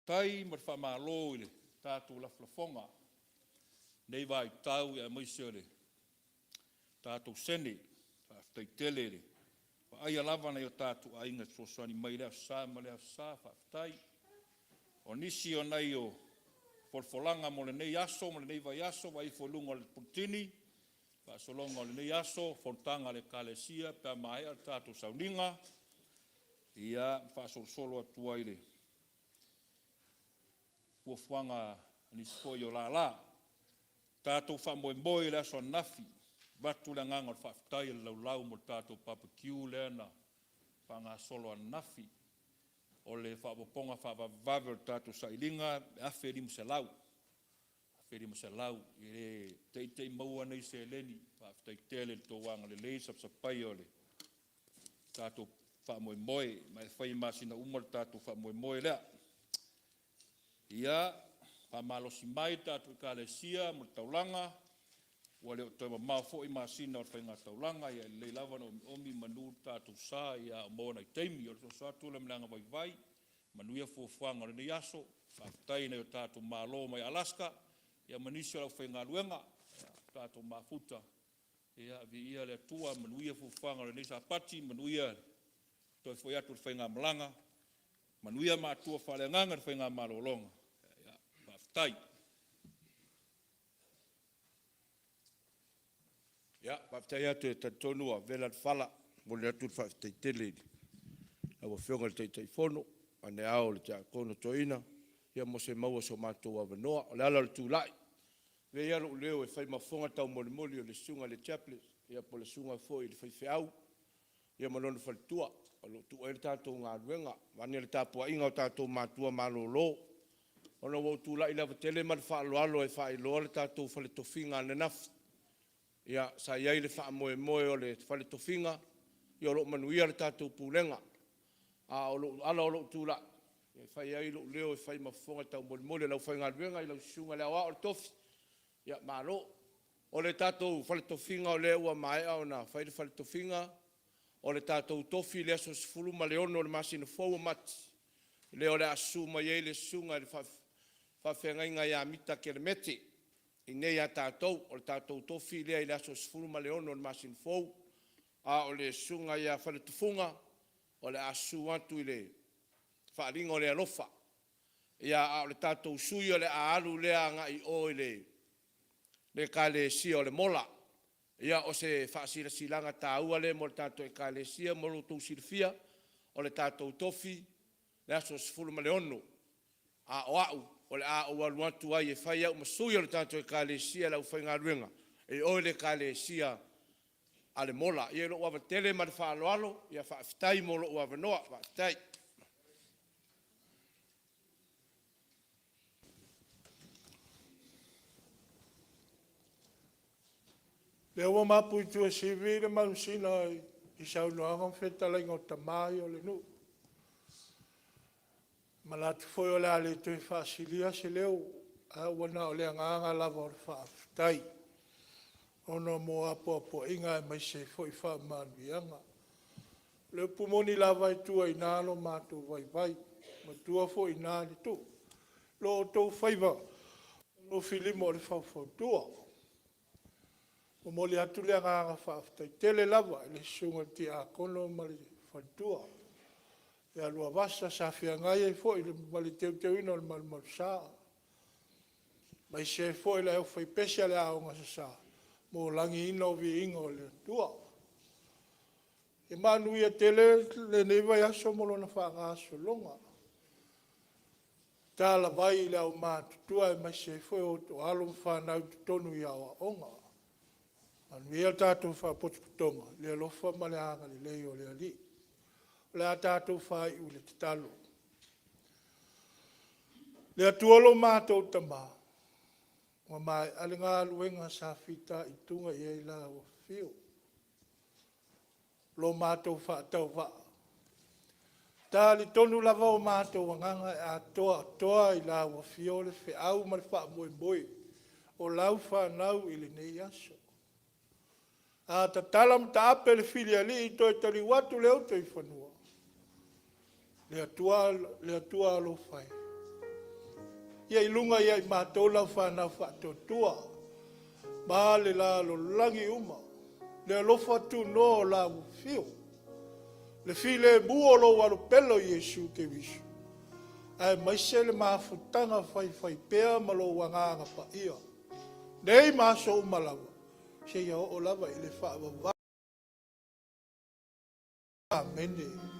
tai ma whamalo i le tātou laflafonga. Nei vai tau ia maise le tātou sene, whaftai tele le. Ai alava na i o tātou ainga sosani mai lea sā, ma lea sā, whaftai. O nisi o nei o folfolanga mo le nei aso, mo le nei vai aso, vai folunga o le puntini, pa solonga o le nei aso, fontanga le kalesia, pe mai al tātou sauninga, ia whasolo atua i le. Uafuanga nisi ko i o la la. Tātou whamoe le aso nafi, batu le nganga o whaftai le lau mo tātou papakiu le ana, whanga solo a nafi, o le whapoponga whapavave o tātou sailinga, awhi rimu se lau. Awhi rimu se lau, i re teitei maua nei se leni, whaftai tele le tō wanga le leisa sapai o le tātou whamoe, mai whai masina umar tātou whamoe lea. Ia, whamalosi mai tātou kalesia, mo taulanga, ua leo toi mamau fo i masina o whainga taulanga, ia lei lava no omi manu tātou sā, ia o mōna i teimi, o so tūla mleanga vai, manuia fuafuanga o nei aso, whaftai nei o tātou mālo mai Alaska, ia manisi o lau whainga luenga, tātou mafuta, ia vi ia le tua, manuia fuafuanga o nei sa pati, manuia toi foi atu whainga mlanga, manuia mātua whalenganga o whainga malolonga, ia whaftai. Ia, whaftai atu e tatonua, vela whala, mo le atu whaftai tele. Awa whionga le teitai whono, ane ao le tia kono toina, ia mo se maua so mātou awanoa, o le ala le tūlai. Ve ia lo leo e whai mafonga tau mole mole o le sunga le chaplets, ia po le sunga fo i le whai whiau, ia malona whalitua, o lo tu e le tātou ngā ruenga, wani le tāpua inga o tātou mātua mālolo, ona wau tūlai lava tele mara whaaloalo e whai loa le tātou whale tofinga ane nafi. Ia sa iai le wha moe o le whale tofinga, ia o lo manuia le tātou pūlenga. O lo ala o lo tūla. Ia whai iai lo leo e whai mafonga tau mole lau whai ngā ruenga i lau sunga lea wā o le tofi. Ia mālo. O le tātou whale tofinga o lea ua maea o na whai le whale tofinga. O le tātou tofi lea so sifuru ma le ono le masina fau mati. Leo le asu ma iai le sunga le whawhengai ngai a mita ke le mete. I nei a tātou, o le tātou tofi lea i laso sifuru ma le ono le masin fau, o le sunga ia whale tufunga, o le asu atu i le whaaringa o le alofa. Ia o le tātou sui o le aalu lea nga i o i le kālesia o le mola. Ia o se whaasira silanga tāua le mo le tātou e kālesia, mo lo tau sirfia, o le tātou tofi, le aso sifuru ma le ono, o au. O le a o aluatu ai e whai au masui o le tātou e kālesia lau whai ngā ruenga. E oi le kālesia a le mola. Ia lo uawa tele ma le whaaloalo, ia whaafitai mo lo uawa noa, whaafitai. Le ua mapu i tua sivi le marusina i saunoanga whetala ingo tamai o le nu. Malatu foi o le ale tui whaasilia se leo, a wana o le anganga lava o le whaafitai. Ono mo apo inga e mai se foi whaamanuianga. Le pumoni lava i tua i nalo mātou vai, ma tua foi i nāli tu. Lo o tau whaiva, lo filimo o le whauwhautua. O moli atu le anganga whaafitai. Tele lava, le sunga ti a kono ma le whautua. E alua vasa sa whiangai e fo i le mali teu ino le malu sa. Mai se fo i le au whai pesia le aonga sa. Mo langi ino vi ingo le tua. E manu ia tele le neiva yaso molo na whaanga aso longa. Tāla vai i le au mātutua e mai se fo i o to alo whanau tonu i awa onga. Anu ia tātou whapotuputonga. Le alofa ma le anga le leo le ali. Le tātou whai u le titalo. Le atuolo mātou tama. Wa mai ale ngā luenga sa whita i tunga i eila o whio. Lo mātou whaatau wha. Tā li tonu lava o mātou wanganga e a toa i la o whio le whi au ma le wha moe. O lau whanau i le nei aso. A ta talam ta ape le whilia li i toi tali watu leo toi whanua. Le atua lo fai. Ia ilunga ia I mātou lau whanau whatotua. Ma le la lo langi uma. Le alofa tu no la ufio. Le file buolo walo pelo Yesu ke visu. Ai maise le mafutanga fai pea malo wanganga pa ia. Nei maso umalawa. Se ia o lava I le whaava. Amen.